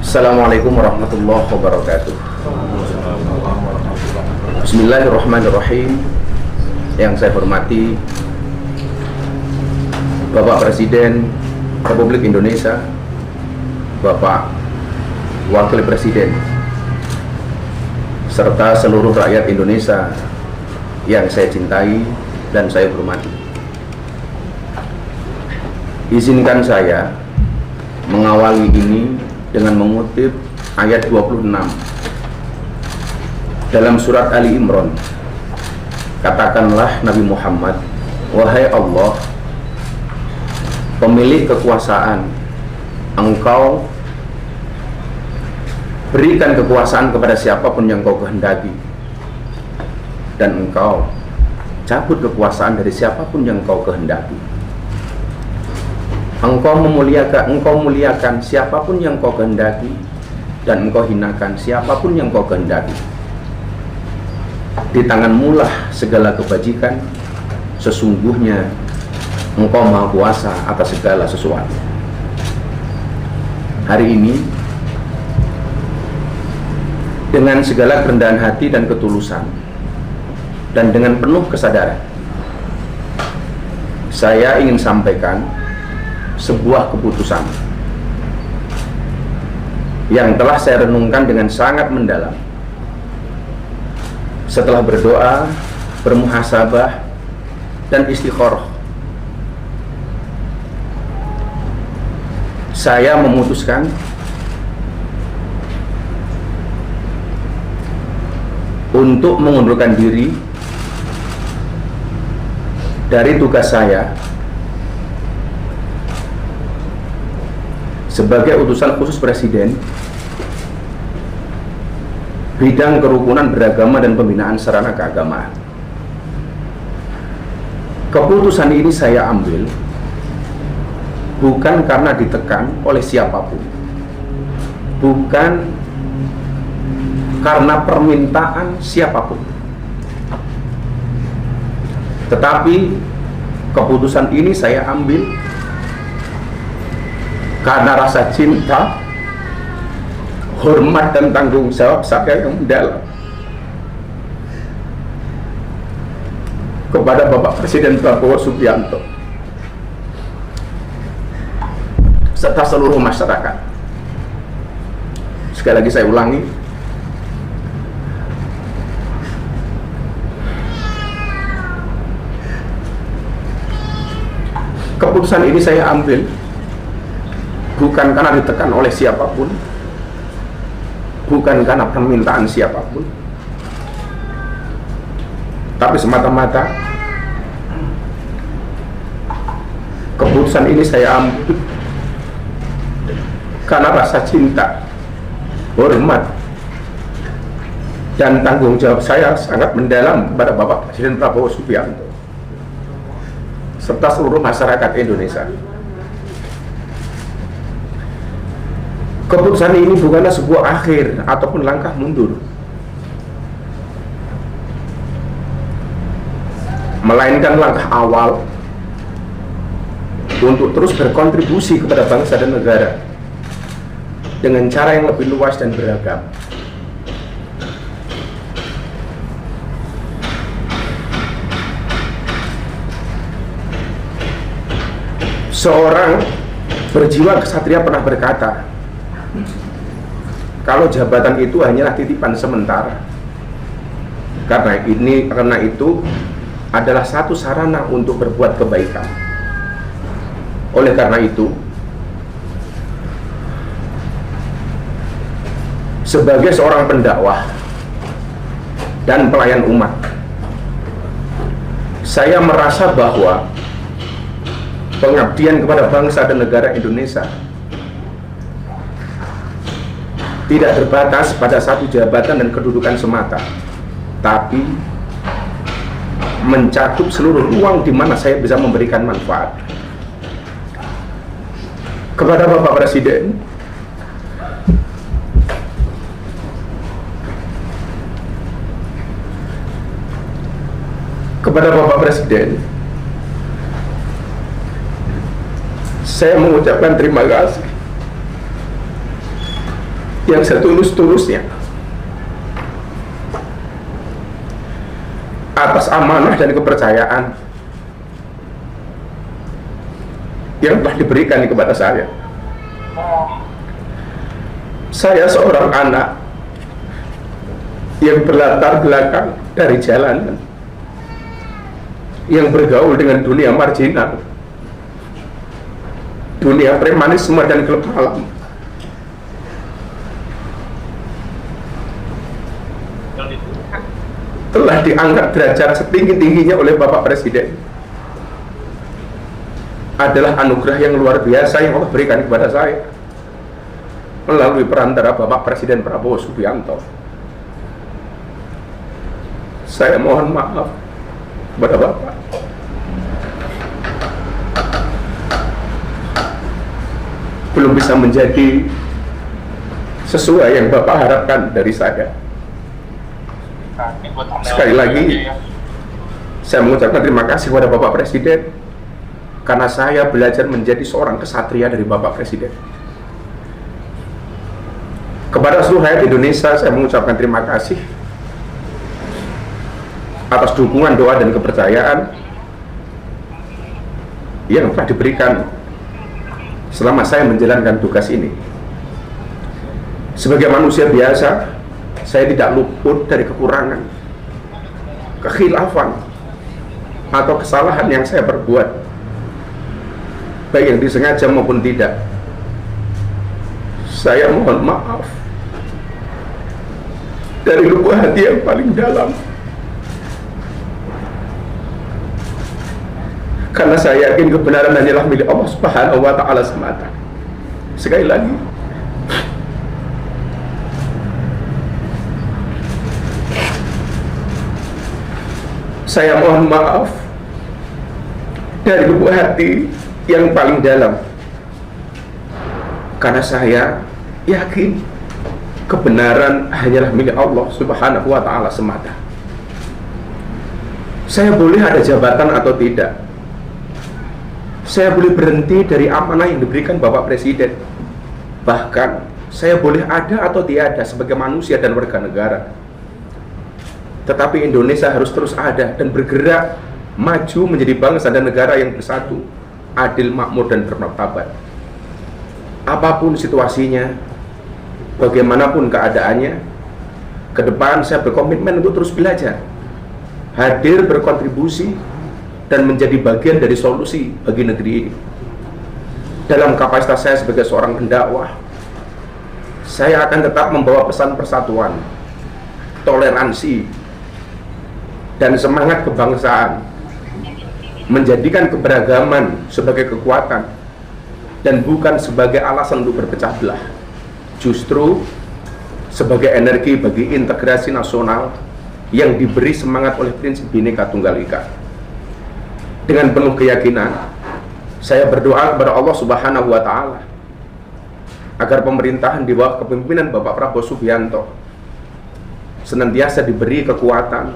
Assalamualaikum warahmatullahi wabarakatuh. Bismillahirrahmanirrahim. Yang saya hormati Bapak Presiden Republik Indonesia, Bapak Wakil Presiden, serta seluruh rakyat Indonesia yang saya cintai dan saya hormati. Izinkan saya mengawali ini dengan mengutip ayat 26 dalam surat Ali Imran. Katakanlah Nabi Muhammad, wahai Allah, pemilik kekuasaan, Engkau berikan kekuasaan kepada siapapun yang Kau kehendaki, dan Engkau cabut kekuasaan dari siapapun yang Kau kehendaki. Engkau muliakan siapapun yang Kau kehendaki, dan Engkau hinakan siapapun yang Kau kehendaki. Di tangan-Mu lah segala kebajikan, sesungguhnya Engkau Maha Kuasa atas segala sesuatu. Hari ini, dengan segala kerendahan hati dan ketulusan, dan dengan penuh kesadaran, saya ingin sampaikan sebuah keputusan yang telah saya renungkan dengan sangat mendalam. Setelah berdoa, bermuhasabah, dan istikharah, saya memutuskan untuk mengundurkan diri dari tugas saya sebagai utusan khusus Presiden bidang kerukunan beragama dan pembinaan sarana keagamaan. Keputusan ini saya ambil bukan karena ditekan oleh siapapun, bukan karena permintaan siapapun, tetapi keputusan ini saya ambil karena rasa cinta, hormat, dan tanggung jawab saya yang mendalam kepada Bapak Presiden Prabowo Subianto serta seluruh masyarakat. Sekali lagi saya ulangi, keputusan ini saya ambil bukan karena ditekan oleh siapapun, bukan karena permintaan siapapun, tapi semata-mata keputusan ini saya ambil karena rasa cinta, hormat, dan tanggung jawab saya sangat mendalam kepada Bapak Presiden Prabowo Subianto serta seluruh masyarakat Indonesia. Keputusan ini bukanlah sebuah akhir ataupun langkah mundur, melainkan langkah awal untuk terus berkontribusi kepada bangsa dan negara dengan cara yang lebih luas dan beragam. Seorang berjiwa kesatria pernah berkata, kalau jabatan itu hanyalah titipan sementara, karena itu adalah satu sarana untuk berbuat kebaikan. Oleh karena itu, sebagai seorang pendakwah dan pelayan umat, saya merasa bahwa pengabdian kepada bangsa dan negara Indonesia tidak terbatas pada satu jabatan dan kedudukan semata, tapi mencakup seluruh ruang di mana saya bisa memberikan manfaat. Kepada Bapak Presiden, Saya mengucapkan terima kasih yang setulus-tulusnya atas amanah dan kepercayaan yang telah diberikan kepada saya. Saya seorang anak yang berlatar belakang dari jalanan, yang bergaul dengan dunia marginal, dunia premanisme dan klub malam. Telah diangkat derajat setinggi-tingginya oleh Bapak Presiden. Adalah anugerah yang luar biasa yang Allah berikan kepada saya melalui perantara Bapak Presiden Prabowo Subianto. Saya mohon maaf kepada Bapak. Belum bisa menjadi sesuai yang Bapak harapkan dari saya. Sekali lagi, saya mengucapkan terima kasih kepada Bapak Presiden karena saya belajar menjadi seorang kesatria dari Bapak Presiden. Kepada seluruh rakyat Indonesia, saya mengucapkan terima kasih atas dukungan, doa, dan kepercayaan yang telah diberikan selama saya menjalankan tugas ini. Sebagai manusia biasa, saya tidak luput dari kekurangan, kekhilafan, atau kesalahan yang saya perbuat, baik yang disengaja maupun tidak. Saya mohon maaf dari lubuk hati yang paling dalam, karena saya yakin kebenaran hanyalah milik Allah Subhanahu wa Ta'ala semata. Sekali lagi, saya mohon maaf dari lubuk hati yang paling dalam, karena saya yakin kebenaran hanyalah milik Allah Subhanahu wa Ta'ala semata. Saya boleh ada jabatan atau tidak, saya boleh berhenti dari amanah yang diberikan Bapak Presiden, bahkan saya boleh ada atau tiada sebagai manusia dan warga negara. Tetapi Indonesia harus terus ada dan bergerak maju menjadi bangsa dan negara yang bersatu, adil, makmur, dan bermartabat. Apapun situasinya, bagaimanapun keadaannya, ke depan saya berkomitmen untuk terus belajar, hadir berkontribusi, dan menjadi bagian dari solusi bagi negeri ini. Dalam kapasitas saya sebagai seorang pendakwah, saya akan tetap membawa pesan persatuan, toleransi, dan semangat kebangsaan, menjadikan keberagaman sebagai kekuatan dan bukan sebagai alasan untuk berpecah belah, justru sebagai energi bagi integrasi nasional yang diberi semangat oleh prinsip Bhinneka Tunggal Ika. Dengan penuh keyakinan, saya berdoa kepada Allah Subhanahu wa Ta'ala agar pemerintahan di bawah kepemimpinan Bapak Prabowo Subianto senantiasa diberi kekuatan,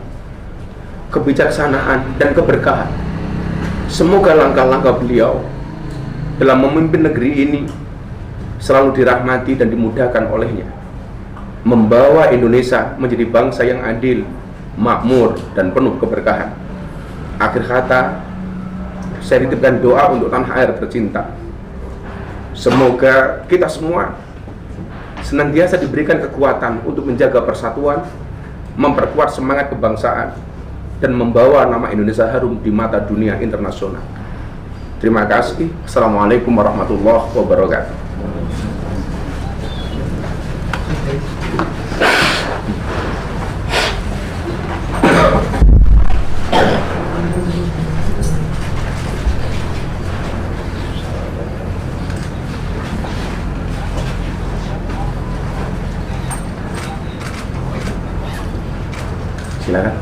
kebijaksanaan, dan keberkahan. Semoga langkah-langkah beliau dalam memimpin negeri ini selalu dirahmati dan dimudahkan olehnya, membawa Indonesia menjadi bangsa yang adil, makmur, dan penuh keberkahan. Akhir kata, saya titipkan doa untuk tanah air tercinta. Semoga kita semua senantiasa diberikan kekuatan untuk menjaga persatuan, memperkuat semangat kebangsaan, dan membawa nama Indonesia harum di mata dunia internasional. Terima kasih. Assalamualaikum warahmatullahi wabarakatuh. Silakan.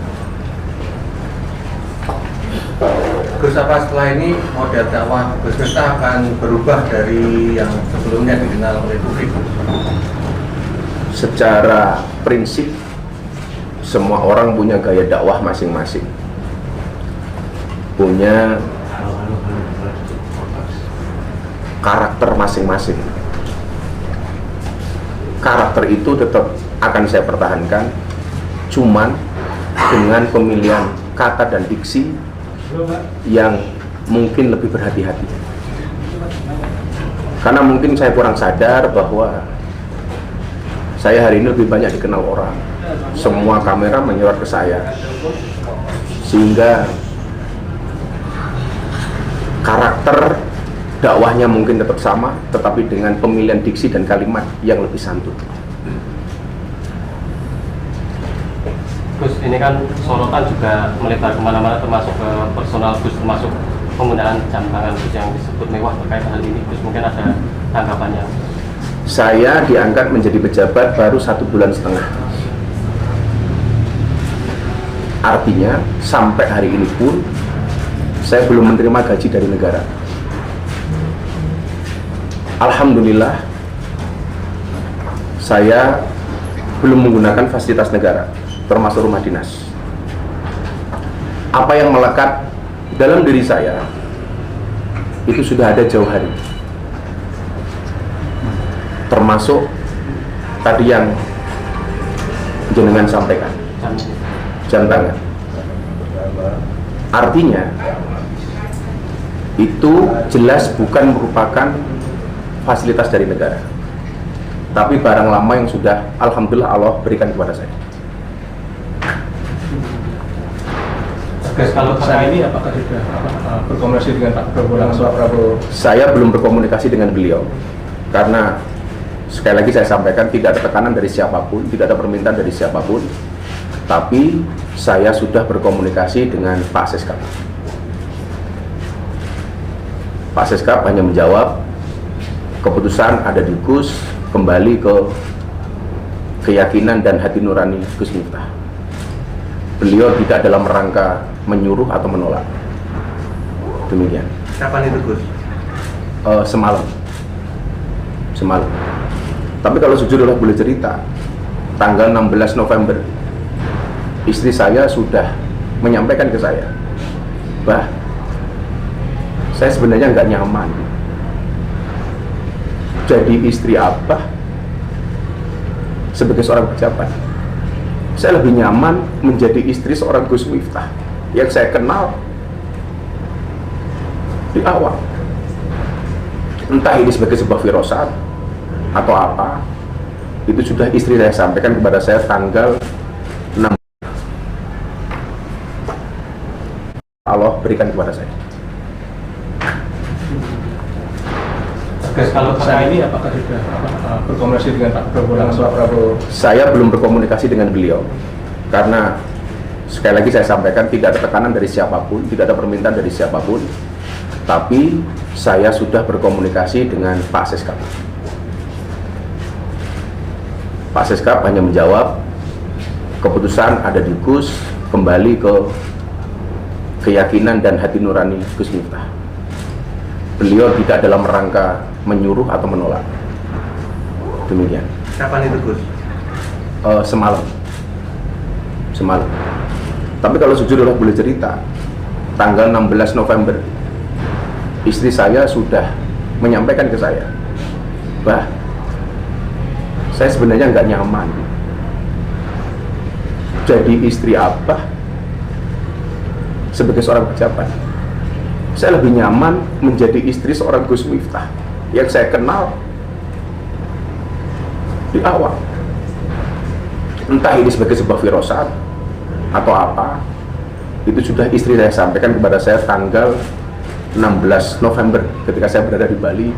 Gus, apa setelah ini model dakwah Gus Miftah akan berubah dari yang sebelumnya dikenal oleh publik? Secara prinsip, semua orang punya gaya dakwah masing-masing, punya karakter masing-masing. Karakter itu tetap akan saya pertahankan, cuman dengan pemilihan kata dan diksi yang mungkin lebih berhati-hati. Karena mungkin saya kurang sadar bahwa saya hari ini lebih banyak dikenal orang. Semua kamera menyorot ke saya, sehingga karakter dakwahnya mungkin tetap sama, tetapi dengan pemilihan diksi dan kalimat yang lebih santun. Gus, ini kan sorotan juga melebar kemana-mana, termasuk ke personal Gus, termasuk penggunaan jam tangan Gus yang disebut mewah terkait hal ini. Gus, mungkin ada tanggapannya? Saya diangkat menjadi pejabat baru 1,5 bulan. Artinya sampai hari ini pun saya belum menerima gaji dari negara. Alhamdulillah, saya belum menggunakan fasilitas negara, termasuk rumah dinas. Apa yang melekat dalam diri saya itu sudah ada jauh hari, termasuk tadi yang jenengan sampaikan, jam tangan. Artinya itu jelas bukan merupakan fasilitas dari negara, tapi barang lama yang sudah alhamdulillah Allah berikan kepada saya. Kalau saat ini apakah sudah berkomunikasi dengan Pak Prabowo langsung? Pak Prabowo? Saya belum berkomunikasi dengan beliau karena sekali lagi saya sampaikan tidak ada tekanan dari siapapun, tidak ada permintaan dari siapapun, tapi saya sudah berkomunikasi dengan Pak Seskap. Pak Seskap hanya menjawab keputusan ada di Gus, kembali ke keyakinan dan hati nurani Gus Miftah. Beliau tidak dalam rangka menyuruh atau menolak. Demikian. Kapan itu Gus? Semalam. Tapi kalau jujur boleh cerita, tanggal 16 November istri saya sudah menyampaikan ke saya, "Bah, saya sebenarnya nggak nyaman jadi istri Abah sebagai seorang pejabat. Saya lebih nyaman menjadi istri seorang Gus Miftah yang saya kenal di awal. Entah ini sebagai sebuah firasat atau apa, itu sudah istri saya sampaikan kepada saya tanggal 6 Allah berikan kepada saya." Kalau saat ini apakah sudah berkomunikasi dengan Pak Prabowo langsung? Pak Prabowo? Saya belum berkomunikasi dengan beliau karena sekali lagi saya sampaikan tidak ada tekanan dari siapapun, tidak ada permintaan dari siapapun, tapi saya sudah berkomunikasi dengan Pak Seskap. Pak Seskap hanya menjawab keputusan ada di Gus, kembali ke keyakinan dan hati nurani Gus Miftah. Beliau tidak dalam rangka menyuruh atau menolak. Demikian. Kapan itu Gus? Semalam. Tapi kalau jujur boleh cerita, tanggal 16 November istri saya sudah menyampaikan ke saya, "Bah, saya sebenarnya nggak nyaman jadi istri Abah sebagai seorang pejabat. Saya lebih nyaman menjadi istri seorang Gus Miftah yang saya kenal di awal. Entah ini sebagai sebuah firasat atau apa, itu sudah istri saya sampaikan kepada saya tanggal 16 November ketika saya berada di Bali.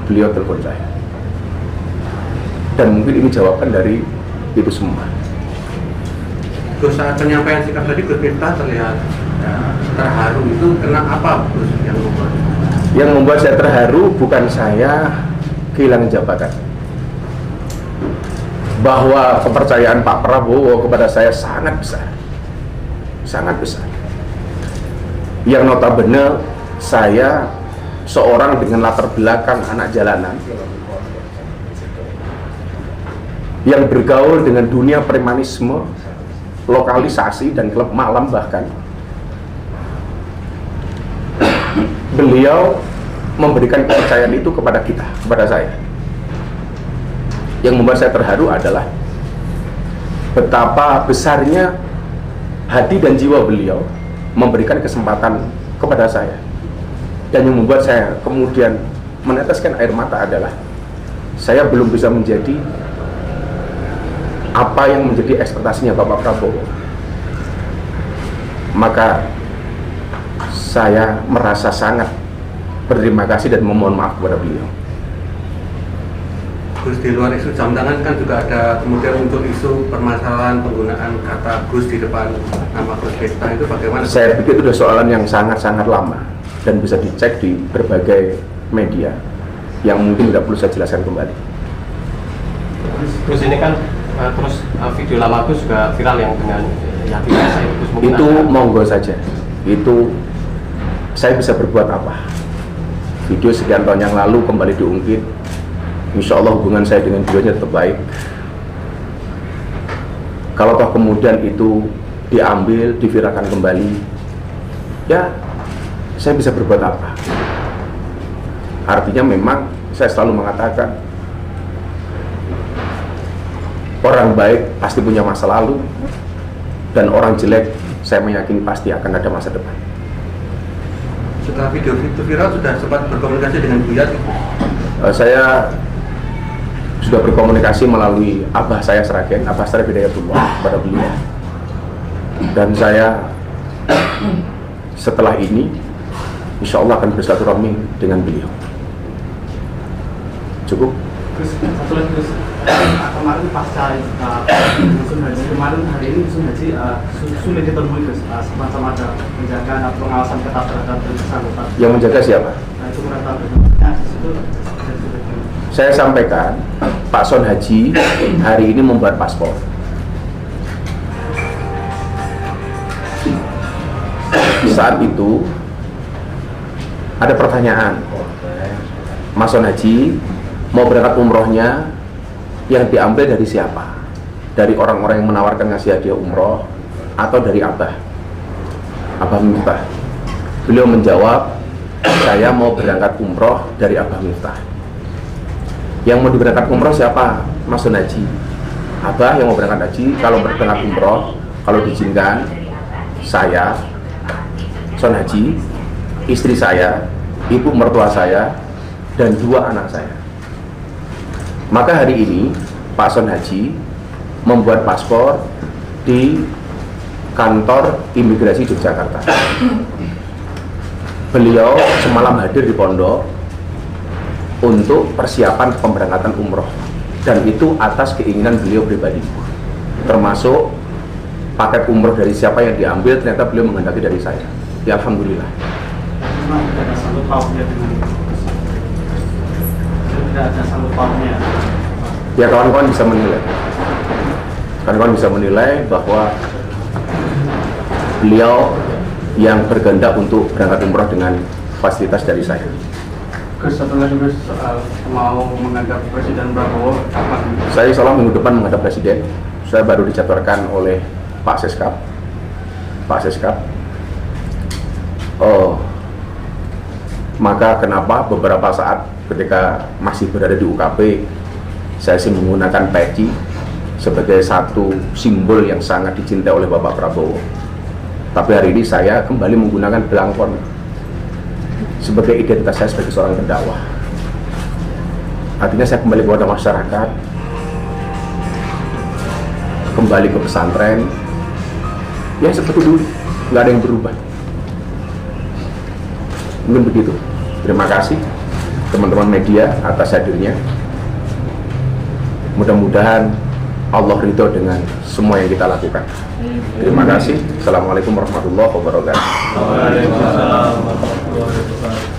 Beliau telepon saya, dan mungkin ini jawaban dari itu semua. Gus, saat penyampaian sikap tadi Gus Miftah terlihat terharu. Itu karena apa Gus yang membuat? Yang membuat saya terharu bukan saya kehilangan jabatan, bahwa kepercayaan Pak Prabowo kepada saya sangat besar, yang notabene saya seorang dengan latar belakang anak jalanan yang bergaul dengan dunia premanisme, lokalisasi dan klub malam. Bahkan beliau memberikan kepercayaan itu kepada kita, kepada saya. Yang membuat saya terharu adalah betapa besarnya hati dan jiwa beliau memberikan kesempatan kepada saya. Dan yang membuat saya kemudian meneteskan air mata adalah saya belum bisa menjadi apa yang menjadi ekspektasinya Bapak Prabowo. Maka saya merasa sangat berterima kasih dan memohon maaf kepada beliau. Gus, di luar isu jam tangan kan juga ada kemudian untuk isu permasalahan penggunaan kata Gus di depan nama Gus Miftah, itu bagaimana? Saya pikir itu sudah soalan yang sangat-sangat lama dan bisa dicek di berbagai media yang mungkin tidak perlu saya jelaskan kembali. Terus ini kan video lama Gus juga viral yang dengan yang saya Gus mungkin Itu monggo saja. Itu saya bisa berbuat apa? Video sekian tahun yang lalu kembali diungkit. Insya Allah hubungan saya dengan beliau tetap baik. Kalau toh kemudian itu diambil, diviralkan kembali, ya saya bisa berbuat apa? Artinya memang saya selalu mengatakan orang baik pasti punya masa lalu, dan orang jelek saya meyakini pasti akan ada masa depan. Setelah video itu viral sudah sempat berkomunikasi dengan Buya? Saya sudah berkomunikasi melalui Abah saya Sragen, Abah Sragen Hidayatullah kepada beliau. Dan saya setelah ini insya Allah akan bersilaturahmi dengan beliau. Cukup? Terus satu lagi, terus kemarin pasca musim haji kemarin, hari ini musim haji sulit ditemui, terus semacam ada penjagaan atau pengawasan ketat terhadap yang bersangkutan. Yang menjaga siapa? Nah, itu mereka bagaimana di situ. Saya sampaikan Pak Son Haji hari ini membuat paspor. Saat itu ada pertanyaan, Mas Son Haji mau berangkat umrohnya yang diambil dari siapa? Dari orang-orang yang menawarkan ngasih hadiah umroh atau dari Abah Miftah? Beliau menjawab, saya mau berangkat umroh dari Abah Miftah. Yang mau berangkat umroh siapa? Mas Son Haji. Abah yang mau berangkat haji, kalau berangkat umroh, kalau diizinkan, saya Son Haji, istri saya, ibu mertua saya, dan 2 anak saya. Maka hari ini Pak Son Haji membuat paspor di kantor imigrasi Yogyakarta. Beliau semalam hadir di pondok untuk persiapan pemberangkatan umroh, dan itu atas keinginan beliau pribadi, termasuk paket umroh dari siapa yang diambil ternyata beliau menghendaki dari saya. Ya alhamdulillah. Memang tidak ada sanggup pautnya dengan tidak ada sanggup pautnya. Ya kawan-kawan bisa menilai. Kawan-kawan bisa menilai bahwa beliau yang berkehendak untuk berangkat umroh dengan fasilitas dari saya. Terus satu lagi, Gus, soal mau menghadap Presiden Prabowo kapan? Saya insya Allah minggu depan menghadap Presiden. Saya baru dijadwalkan oleh Pak Seskap. Maka kenapa beberapa saat ketika masih berada di UKP, saya sih menggunakan peci sebagai satu simbol yang sangat dicintai oleh Bapak Prabowo. Tapi hari ini saya kembali menggunakan belangkon sebagai identitas saya sebagai seorang pendakwah. Artinya saya kembali kepada masyarakat, kembali ke pesantren, ya seperti dulu, nggak ada yang berubah. Mungkin begitu. Terima kasih teman-teman media atas hadirnya. Mudah-mudahan Allah ridho dengan semua yang kita lakukan. Terima kasih. Assalamualaikum warahmatullahi wabarakatuh. Waalaikumsalam warahmatullahi wabarakatuh.